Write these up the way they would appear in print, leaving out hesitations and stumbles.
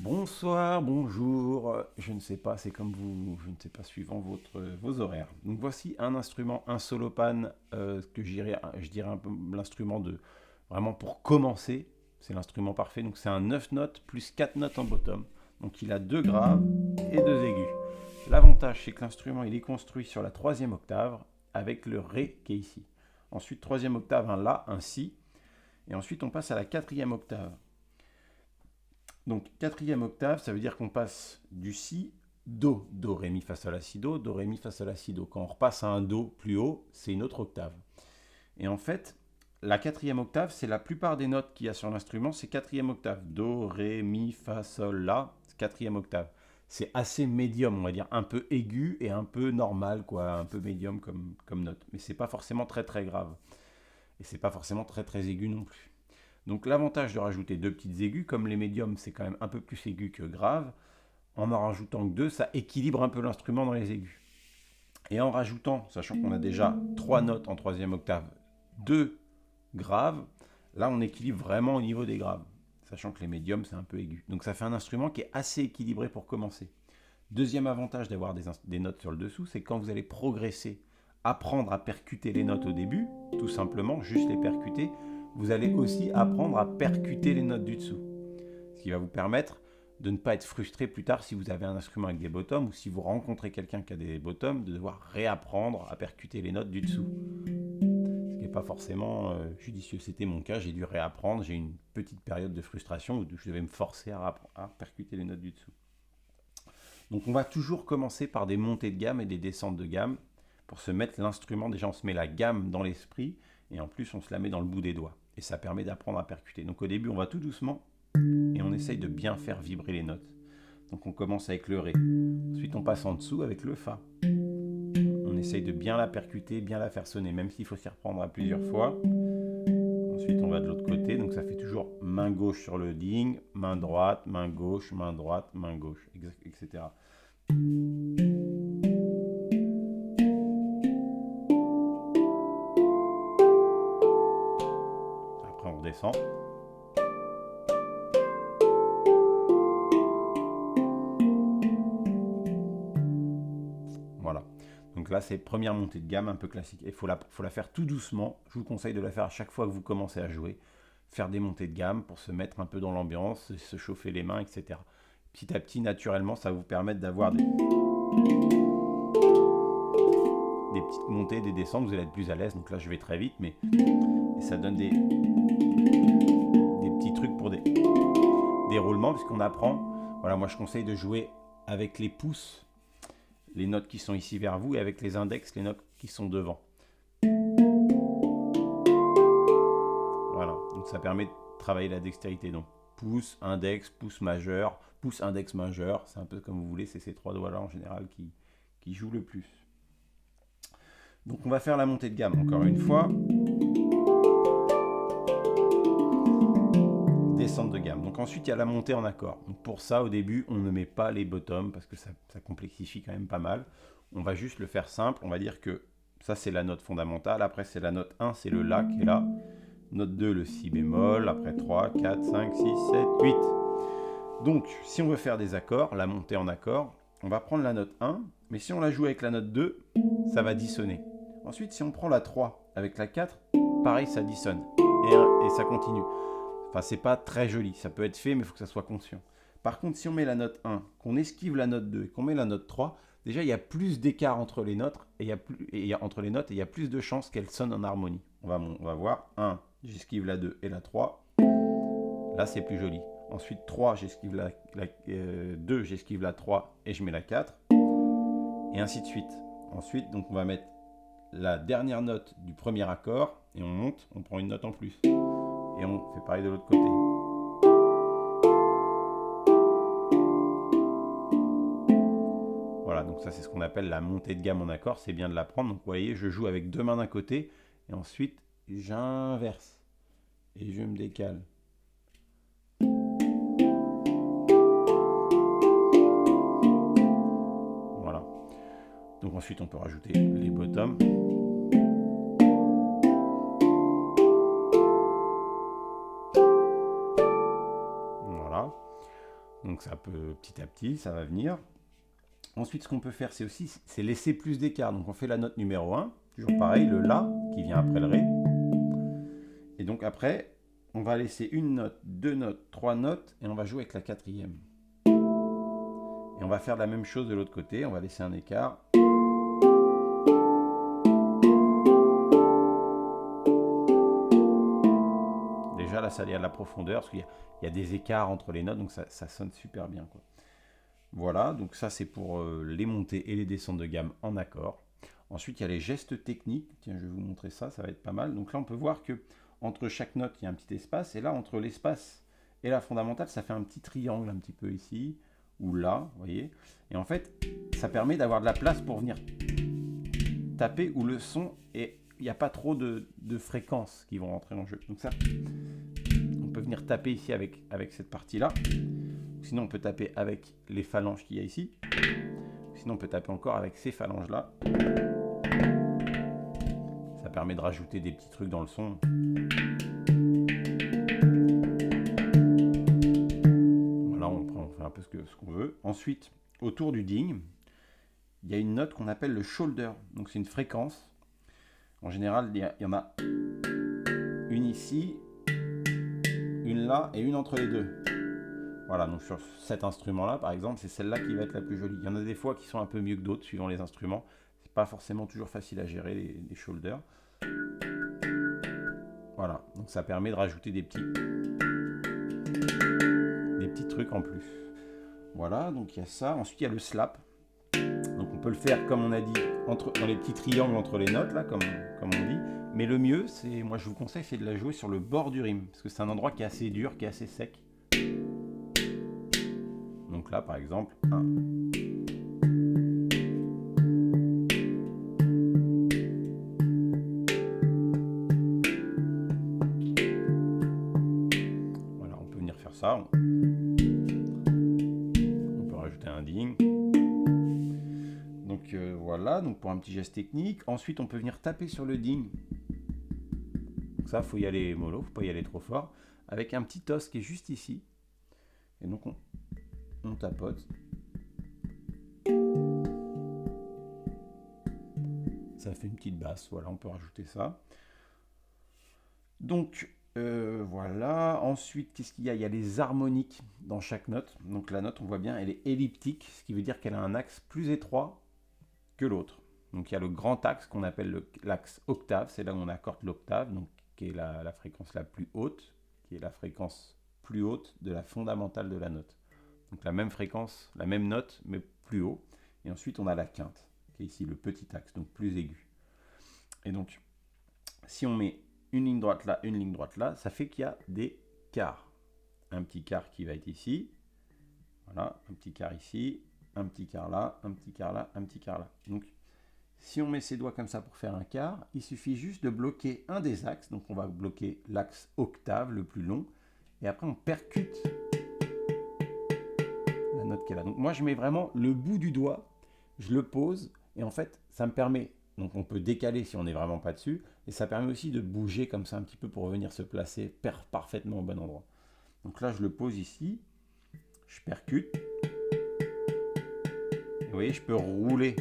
Bonsoir, bonjour, je ne sais pas, c'est comme vous, je ne sais pas, suivant vos horaires. Donc voici un instrument, un solopane, je dirais un peu l'instrument de, vraiment pour commencer, c'est l'instrument parfait, donc c'est un 9 notes plus 4 notes en bottom, donc il a 2 graves et 2 aigus. L'avantage c'est que l'instrument il est construit sur la troisième octave avec le Ré qui est ici. Ensuite troisième octave, un La, un Si, et ensuite on passe à la quatrième octave. Donc quatrième octave, ça veut dire qu'on passe du Si, Do, Do, Ré, Mi, Fa, Sol, La, Si, Do, Ré, Mi, Fa, Sol, La, Si, Do. Quand on repasse à un Do plus haut, c'est une autre octave. Et en fait, la quatrième octave, c'est la plupart des notes qu'il y a sur l'instrument, c'est quatrième octave. Do, Ré, Mi, Fa, Sol, La, quatrième octave. C'est assez médium, on va dire, un peu aigu et un peu normal, quoi, un peu médium comme note. Mais c'est pas forcément très très grave. Et c'est pas forcément très très aigu non plus. Donc l'avantage de rajouter deux petites aigus, comme les médiums c'est quand même un peu plus aigu que grave, en rajoutant que deux, ça équilibre un peu l'instrument dans les aigus. Et en rajoutant, sachant qu'on a déjà trois notes en troisième octave, deux graves, là on équilibre vraiment au niveau des graves, sachant que les médiums c'est un peu aigu. Donc ça fait un instrument qui est assez équilibré pour commencer. Deuxième avantage d'avoir des notes sur le dessous, c'est que quand vous allez progresser, apprendre à percuter les notes au début, tout simplement, juste les percuter, vous allez aussi apprendre à percuter les notes du dessous. Ce qui va vous permettre de ne pas être frustré plus tard si vous avez un instrument avec des bottoms ou si vous rencontrez quelqu'un qui a des bottoms, de devoir réapprendre à percuter les notes du dessous. Ce qui n'est pas forcément judicieux. C'était mon cas, j'ai dû réapprendre, j'ai eu une petite période de frustration où je devais me forcer à percuter les notes du dessous. Donc on va toujours commencer par des montées de gamme et des descentes de gamme pour se mettre l'instrument. Déjà on se met la gamme dans l'esprit et en plus on se la met dans le bout des doigts. Et ça permet d'apprendre à percuter. Donc au début on va tout doucement et on essaye de bien faire vibrer les notes. Donc on commence avec le Ré. Ensuite on passe en dessous avec le Fa. On essaye de bien la percuter, bien la faire sonner, même s'il faut s'y reprendre à plusieurs fois. Ensuite on va de l'autre côté, donc ça fait toujours main gauche sur le ding, main droite, main gauche, main droite, main gauche, etc. Après on redescend. Voilà. Donc là, c'est première montée de gamme un peu classique. Il faut la faire tout doucement. Je vous conseille de la faire à chaque fois que vous commencez à jouer. Faire des montées de gamme pour se mettre un peu dans l'ambiance, se chauffer les mains, etc. Petit à petit, naturellement, ça va vous permettre d'avoir des petites montées, des descentes. Vous allez être plus à l'aise. Donc là, je vais très vite, mais et ça donne des petits trucs pour des roulements, puisqu'on apprend. Voilà, moi, je conseille de jouer avec les pouces, les notes qui sont ici vers vous, et avec les index, les notes qui sont devant. Voilà, donc ça permet de travailler la dextérité. Donc pouce, index, pouce majeur, pouce, index majeur, c'est un peu comme vous voulez, c'est ces trois doigts-là en général qui jouent le plus. Donc on va faire la montée de gamme encore une fois. Descente de gamme. Donc ensuite il y a la montée en accord. Donc pour ça au début on ne met pas les bottoms parce que ça complexifie quand même pas mal. On va juste le faire simple, on va dire que ça c'est la note fondamentale, après c'est la note 1, c'est le La qui est là. Note 2, le Si bémol, après 3, 4, 5, 6, 7, 8. Donc, si on veut faire des accords, la montée en accord, on va prendre la note 1, mais si on la joue avec la note 2, ça va dissonner. Ensuite, si on prend la 3 avec la 4, pareil, ça dissonne. Et ça continue. Enfin, c'est pas très joli, ça peut être fait, mais il faut que ça soit conscient. Par contre, si on met la note 1, qu'on esquive la note 2 et qu'on met la note 3, déjà, il y a plus d'écart entre les notes et il y a plus de chances qu'elles sonnent en harmonie. On va voir 1, j'esquive la 2 et la 3. Là, c'est plus joli. Ensuite, 3, j'esquive la 2, j'esquive la 3 et je mets la 4. Et ainsi de suite. Ensuite, donc, on va mettre la dernière note du premier accord et on monte, on prend une note en plus. Et on fait pareil de l'autre côté. Voilà, donc ça c'est ce qu'on appelle la montée de gamme en accord, c'est bien de l'apprendre. Donc vous voyez, je joue avec deux mains d'un côté et ensuite j'inverse et je me décale. Voilà. Donc ensuite on peut rajouter les bottoms. Voilà. Donc ça peut petit à petit, ça va venir. Ensuite, ce qu'on peut faire, c'est aussi laisser plus d'écart. Donc on fait la note numéro 1, toujours pareil, le La qui vient après le Ré. Et donc après, on va laisser une note, deux notes, trois notes, et on va jouer avec la quatrième. Et on va faire la même chose de l'autre côté, on va laisser un écart. Déjà là, ça y a de la profondeur, parce qu'il y a des écarts entre les notes, donc ça sonne super bien, quoi. Voilà, donc ça c'est pour les montées et les descentes de gamme en accord. Ensuite, il y a les gestes techniques. Tiens, je vais vous montrer ça, ça va être pas mal. Donc là, on peut voir que entre chaque note, il y a un petit espace. Et là, entre l'espace et la fondamentale, ça fait un petit triangle un petit peu ici, ou là, vous voyez. Et en fait, ça permet d'avoir de la place pour venir taper où le son, et il n'y a pas trop de fréquences qui vont rentrer en jeu. Donc ça, on peut venir taper ici avec cette partie-là. Sinon, on peut taper avec les phalanges qu'il y a ici. Sinon, on peut taper encore avec ces phalanges-là. Ça permet de rajouter des petits trucs dans le son. Voilà, on fait un peu ce qu'on veut. Ensuite, autour du ding, il y a une note qu'on appelle le shoulder. Donc, c'est une fréquence. En général, il y en a une ici, une là et une entre les deux. Voilà, donc sur cet instrument-là, par exemple, c'est celle-là qui va être la plus jolie. Il y en a des fois qui sont un peu mieux que d'autres, suivant les instruments. C'est pas forcément toujours facile à gérer, les shoulders. Voilà, donc ça permet de rajouter des petits trucs en plus. Voilà, donc il y a ça. Ensuite, il y a le slap. Donc on peut le faire, comme on a dit, dans les petits triangles entre les notes, là, comme on dit. Mais le mieux, moi je vous conseille, c'est de la jouer sur le bord du rime. Parce que c'est un endroit qui est assez dur, qui est assez sec. Donc là, par exemple, 1. Voilà, on peut venir faire ça. On peut rajouter un ding. Donc voilà, donc pour un petit geste technique. Ensuite, on peut venir taper sur le ding. Donc ça, il faut y aller mollo, il ne faut pas y aller trop fort. Avec un petit os qui est juste ici. Et donc on tapote. Ça fait une petite basse, voilà, on peut rajouter ça. Donc voilà, ensuite qu'est-ce qu'il y a? Il y a les harmoniques dans chaque note. Donc la note, on voit bien, elle est elliptique, ce qui veut dire qu'elle a un axe plus étroit que l'autre. Donc il y a le grand axe qu'on appelle l'axe octave, c'est là où on accorde l'octave, donc qui est la fréquence la plus haute, qui est la fréquence plus haute de la fondamentale de la note. Donc la même fréquence, la même note, mais plus haut. Et ensuite, on a la quinte, qui est ici le petit axe, donc plus aigu. Et donc, si on met une ligne droite là, une ligne droite là, ça fait qu'il y a des quarts. Un petit quart qui va être ici. Voilà, un petit quart ici, un petit quart là, un petit quart là, un petit quart là. Donc, si on met ses doigts comme ça pour faire un quart, il suffit juste de bloquer un des axes. Donc, on va bloquer l'axe octave, le plus long. Et après, on percute la note qui est là. Donc moi, je mets vraiment le bout du doigt, je le pose, et en fait, ça me permet, donc on peut décaler si on n'est vraiment pas dessus, et ça permet aussi de bouger comme ça un petit peu pour revenir se placer parfaitement au bon endroit. Donc là, je le pose ici, je percute, et vous voyez, je peux rouler.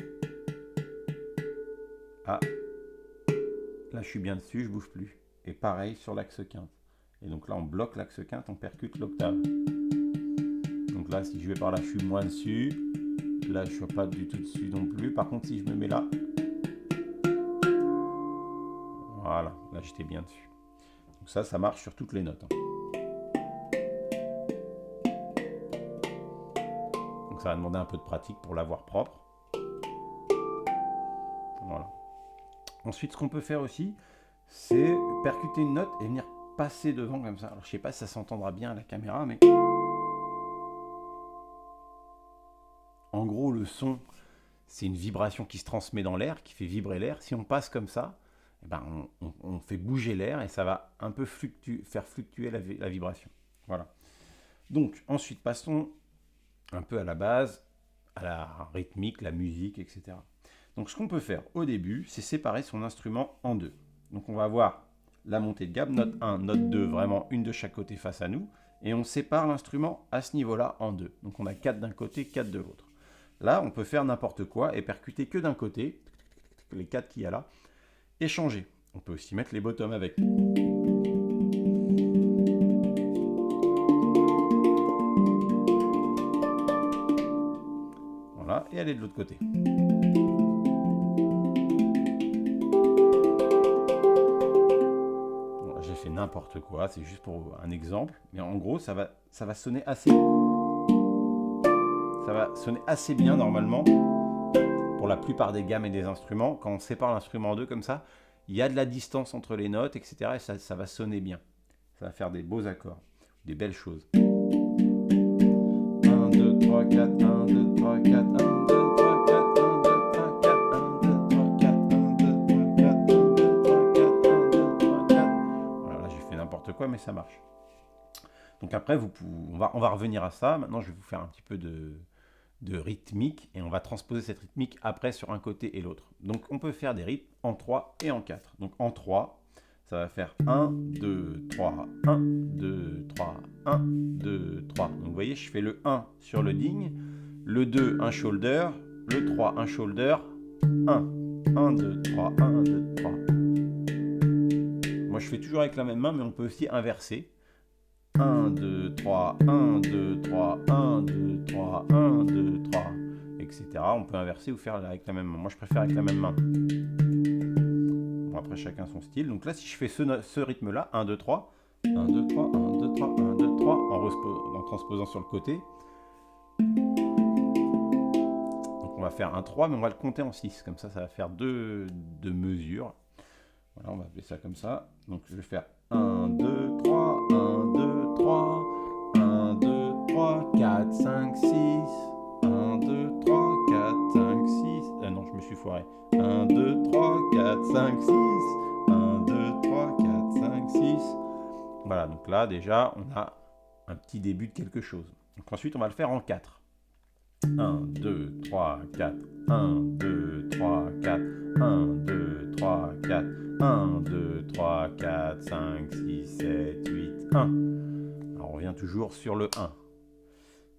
Ah, là, je suis bien dessus, je bouge plus. Et pareil sur l'axe quinte. Et donc là, on bloque l'axe quinte, on percute l'octave. Donc là, si je vais par là, je suis moins dessus. Là, je ne suis pas du tout dessus non plus. Par contre, si je me mets là, voilà, là, j'étais bien dessus. Donc ça marche sur toutes les notes. Donc ça va demander un peu de pratique pour l'avoir propre. Voilà. Ensuite, ce qu'on peut faire aussi, c'est percuter une note et venir passer devant comme ça. Alors, je ne sais pas si ça s'entendra bien à la caméra, mais en gros, le son, c'est une vibration qui se transmet dans l'air, qui fait vibrer l'air. Si on passe comme ça, eh ben on fait bouger l'air et ça va un peu faire fluctuer la vibration. Voilà. Donc, ensuite, passons un peu à la base, à la rythmique, la musique, etc. Donc, ce qu'on peut faire au début, c'est séparer son instrument en deux. Donc, on va avoir la montée de gamme, note 1, note 2, vraiment une de chaque côté face à nous. et on sépare l'instrument à ce niveau-là en deux. Donc on a 4 d'un côté, 4 de l'autre. Là, on peut faire n'importe quoi et percuter que d'un côté, les 4 qu'il y a là, et changer. On peut aussi mettre les bottoms avec. Voilà, et aller de l'autre côté. Bon, j'ai fait n'importe quoi, c'est juste pour un exemple, mais en gros, ça va sonner assez... Ça va sonner assez bien normalement pour la plupart des gammes et des instruments. Quand on sépare l'instrument en deux comme ça, il y a de la distance entre les notes, etc. Et ça va sonner bien. Ça va faire des beaux accords, des belles choses. 1, 2, 3, 4, 1, 2, 3, 4, 1, 2, 3, 4, 1, 2, 3, 4, 1, 2, 3, 4, 1, 2, 3, 4, 1, 2, 3, 4, 1, 2, 3, 4. Voilà, là j'ai fait n'importe quoi, mais ça marche. Donc après, on va revenir à ça. Maintenant, je vais vous faire un petit peu de rythmique et on va transposer cette rythmique après sur un côté et l'autre. Donc on peut faire des rythmes en 3 et en 4. Donc en 3, ça va faire 1, 2, 3, 1, 2, 3, 1, 2, 3. Donc vous voyez, je fais le 1 sur le digne, le 2 un shoulder, le 3 un shoulder, 1, 1, 2, 3, 1, 2, 3. Moi je fais toujours avec la même main, mais on peut aussi inverser. 1, 2, 3, 1, 2, 3, 1, 2, 3, 1, 2, 3, etc. On peut inverser ou faire avec la même main. Moi, je préfère avec la même main. Bon, après, chacun son style. Donc là, si je fais ce rythme-là, 1, 2, 3, 1, 2, 3, 1, 2, 3, 1, 2, 3, en transposant sur le côté. Donc on va faire un 3, mais on va le compter en 6. Comme ça va faire deux mesures. Voilà, on va appeler ça comme ça. Donc je vais faire 1, 2, 3, 1, 2, 3, 1, 2, 3, 4, 5, 6, 1, 2, 3, 4, 5, 6, non, je me suis foiré, 1, 2, 3, 4, 5, 6, 1, 2, 3, 4, 5, 6, voilà, donc là, déjà, on a un petit début de quelque chose. Donc ensuite, on va le faire en 4. 1, 2, 3, 4, 1, 2, 3, 4, 1, 2, 3, 4, 1, 2, 3, 4, 5, 6, 7, 8, 1. Alors on revient toujours sur le 1.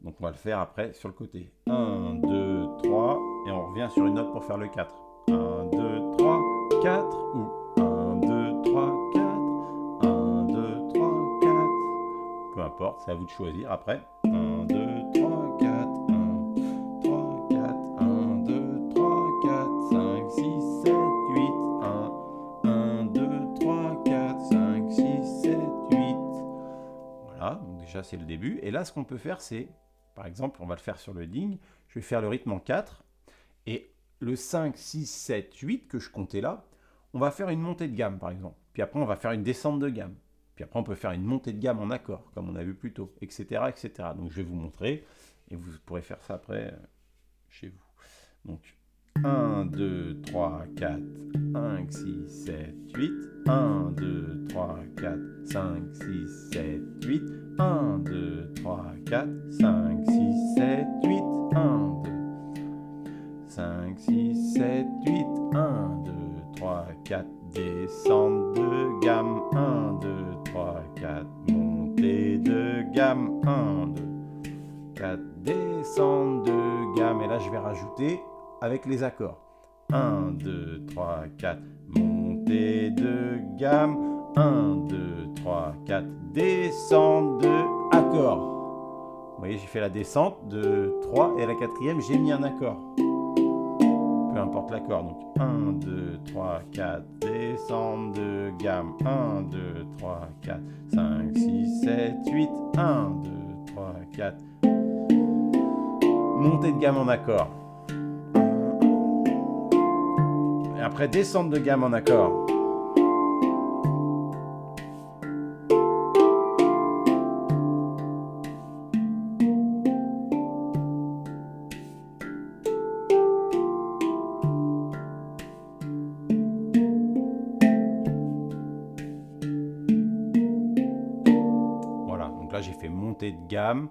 Donc on va le faire après sur le côté. 1, 2, 3, et on revient sur une note pour faire le 4. 1, 2, 3, 4, ou 1, 2, 3, 4, 1, 2, 3, 4. Peu importe, c'est à vous de choisir après. 1, 2, 3, 4, 1, 3, 4, 1, 2, 3, 4, 5, 6, 7, 8, 1, 1, 2, 3, 4, 5, 6, 7, 8. Voilà, donc déjà c'est le début. Et là, ce qu'on peut faire, c'est, par exemple, on va le faire sur le digne, je vais faire le rythme en 4, et le 5, 6, 7, 8 que je comptais là, on va faire une montée de gamme, par exemple. Puis après, on va faire une descente de gamme. Puis après, on peut faire une montée de gamme en accord, comme on a vu plus tôt, etc., etc. Donc, je vais vous montrer, et vous pourrez faire ça après chez vous. Donc, 1, 2, 3, 4, 5, 6, 7, 8. 1, 2, 3, 4, 5, 6, 7, 8. 1, 2, 3, 4, 5, 6, 7, 8. 1, 2, 5, 6, 7, 8. 1, 2, 3, 4. Descente de gamme. 1, 2, 3, 4. Montée de gamme. 1, 2, 4. Descente de gamme. Et là, je vais rajouter avec les accords. 1, 2, 3, 4. Montée de gamme. 1, 2, 3, 4. Descente de accord. Vous voyez, j'ai fait la descente de 3 et à la quatrième, j'ai mis un accord. Peu importe l'accord. Donc 1, 2, 3, 4. Descente de gamme. 1, 2, 3, 4. 5, 6, 7, 8. 1, 2, 3, 4. Montée de gamme en accord. Et après, descente de gamme en accord. Voilà, donc là j'ai fait montée de gamme,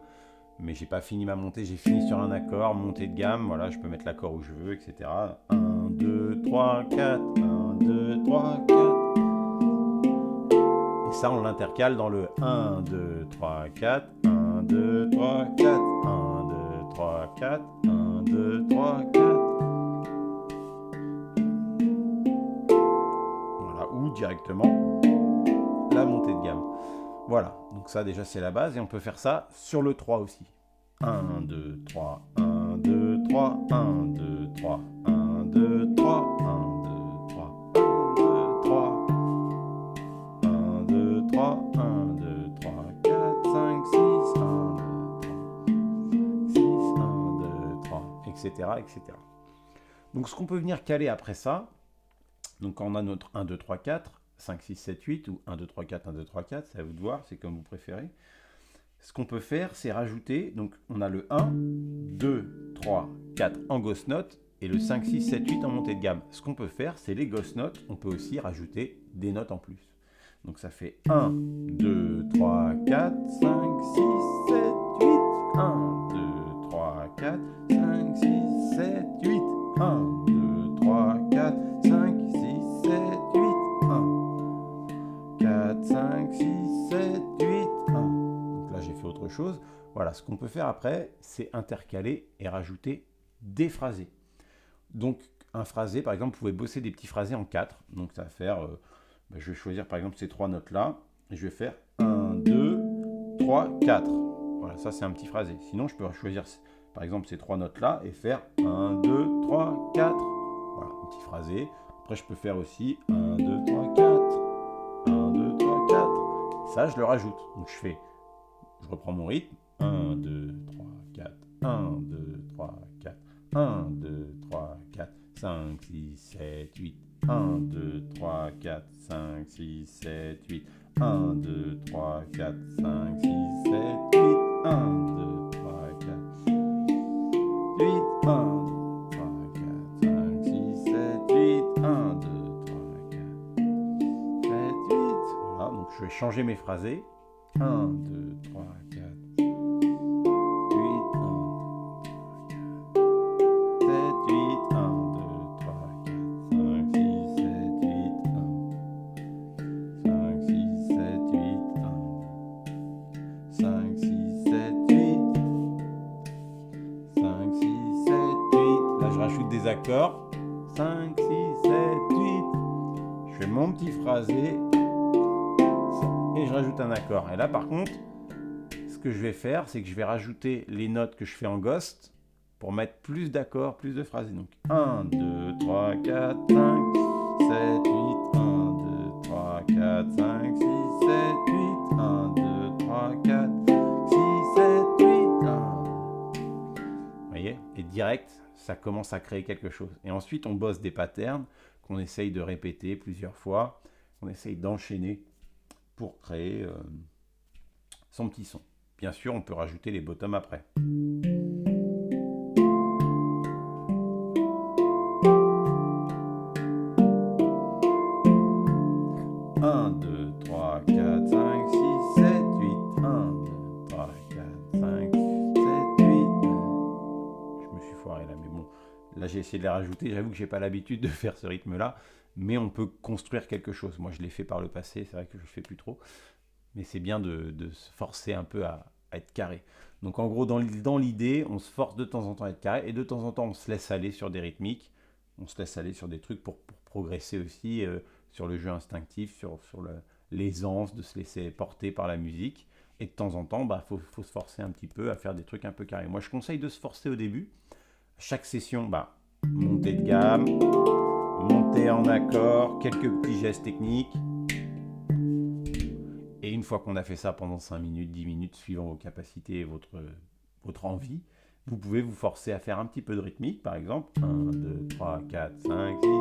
mais j'ai pas fini ma montée, j'ai fini sur un accord, montée de gamme, voilà, je peux mettre l'accord où je veux, etc. 1, 2, 3, 4, 1, 2, 3, 4. Et ça, on l'intercale dans le 1, 2, 3, 4, 1, 2, 3, 4, 1, 2, 3, 4, 1, 2, 3, 4. Voilà, ou directement la montée de gamme. Voilà, donc ça déjà c'est la base et on peut faire ça sur le 3 aussi. 1, 2, 3, 1, 2, 3, 1, 2, 3, 1, 2, 3, 1, 2, 3, 1, 2, 3, 1, 2, 3, 4, 5, 6, 1, 2, 3, 6, 1, 2, 3, etc., etc. Donc ce qu'on peut venir caler après ça, donc quand on a notre 1, 2, 3, 4, 5, 6, 7, 8, ou 1, 2, 3, 4, 1, 2, 3, 4, c'est à vous de voir, c'est comme vous préférez. Ce qu'on peut faire, c'est rajouter, donc on a le 1, 2, 3, 4 en ghost note, et le 5, 6, 7, 8 en montée de gamme. Ce qu'on peut faire, c'est les ghost notes, on peut aussi rajouter des notes en plus. Donc ça fait 1, 2, 3, 4, 5, 6, 7, 8, 1, 2, 3, 4, 5, 6, 7, 8, 1, 2, 3, 4, 5, 6, 7, 8, 1, 4, 5, 6, 7, 8, 1. Donc là, j'ai fait autre chose. Voilà, ce qu'on peut faire après, c'est intercaler et rajouter des phrasés. Donc, un phrasé, par exemple, vous pouvez bosser des petits phrasés en 4. Donc, ça va faire, je vais choisir par exemple ces trois notes-là. Et je vais faire 1, 2, 3, 4. Voilà, ça c'est un petit phrasé. Sinon, je peux choisir par exemple ces trois notes-là et faire 1, 2, 3, 4. Voilà, un petit phrasé. Après, je peux faire aussi 1, 2, 3, 4. 1, 2, 3, 4. Ça, je le rajoute. Donc, je reprends mon rythme. 1, 2, 3, 4. 1, 2, 3, 4. 1, 2, 3, 4, 5, 6, 7, 8. 1, 2, 3, 4, 5, 6, 7, 8. 1, 2, 3, 4, 5, 6, 7, 8. 1, 2, 3, 4, 8. 1, 2, 3, 4, 5, 6, 7, 8. 1, 2, 3, 4, 7, 8. Voilà, donc je vais changer mes phrasés. 1, 2, 3, 4. Des accords, 5, 6, 7, 8, je fais mon petit phrasé et je rajoute un accord. Et là par contre, ce que je vais faire, c'est que je vais rajouter les notes que je fais en ghost pour mettre plus d'accords, plus de phrasés. Donc 1, 2, 3, 4, 5, 7, 8, 1, 2, 3, 4, 5, 6, 7, 8, 1, 2, 3, 4, 6, 7, 8, 1. Vous voyez? Et direct, ça commence à créer quelque chose. Et ensuite, on bosse des patterns qu'on essaye de répéter plusieurs fois, qu'on essaye d'enchaîner pour créer son petit son. Bien sûr, on peut rajouter les bottoms après. 1, 2, 3, 4, 5, 6, 7, 8. 1, 2, 3, 4, 5, 7, 8. Je me suis foiré là, mais bon. Là, j'ai essayé de les rajouter. J'avoue que j'ai pas l'habitude de faire ce rythme-là, mais on peut construire quelque chose. Moi, je l'ai fait par le passé. C'est vrai que je le fais plus trop, mais c'est bien de se forcer un peu à être carré. Donc, en gros, dans l'idée, on se force de temps en temps à être carré, et de temps en temps, on se laisse aller sur des rythmiques. On se laisse aller sur des trucs pour progresser aussi, sur le jeu instinctif, sur l'aisance de se laisser porter par la musique. Et de temps en temps, faut se forcer un petit peu à faire des trucs un peu carrés. Moi, je conseille de se forcer au début. Chaque session, montée de gamme, montée en accord, quelques petits gestes techniques. Et une fois qu'on a fait ça pendant 5 minutes, 10 minutes, suivant vos capacités et votre envie, vous pouvez vous forcer à faire un petit peu de rythmique, par exemple. 1, 2, 3, 4, 5, 6, 7,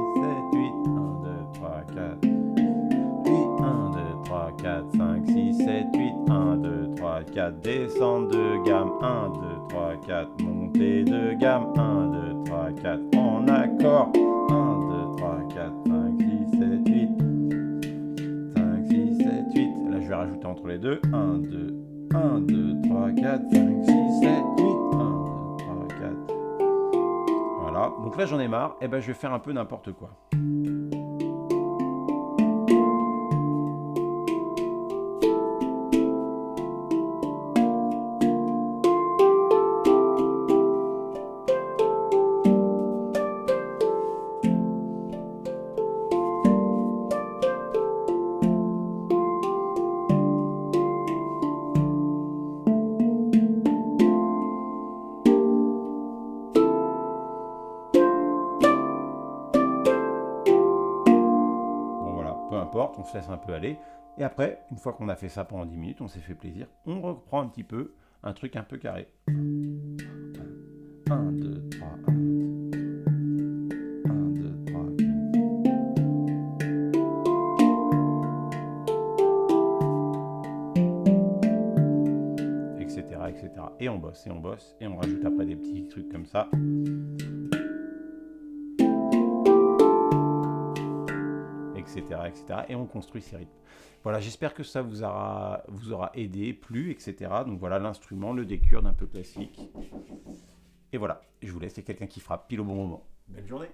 8. 1, 2, 3, 4. 8, 1, 2, 3, 4, 5, 6, 7, 8. 1, 2, 3, 4. Descente de gamme. 1, 2, 3, 4. Montée de gamme. 1, 2, 3, 4. En accord. 1, 2, 3, 4, 5, 6, 7, 8. 5, 6, 7, 8. Là, je vais rajouter entre les deux. 1, 2, 1, 2, 3, 4, 5, 6, 7, 8. 1, 2, 3, 4. Voilà. Donc là, j'en ai marre. Et je vais faire un peu n'importe quoi. on se laisse un peu aller. Et après, une fois qu'on a fait ça pendant 10 minutes, on s'est fait plaisir, on reprend un petit peu, un truc un peu carré. 1, 2, 3, 1, 2, 3, 4. Etc., etc. Et on bosse, et on bosse, et on rajoute après des petits trucs comme ça. Etc., etc. Et on construit ces rythmes. Voilà, j'espère que ça vous aura aidé, plu, etc. Donc voilà l'instrument, le D-Kurd un peu classique. Et voilà, je vous laisse, c'est quelqu'un qui frappe pile au bon moment. Belle journée!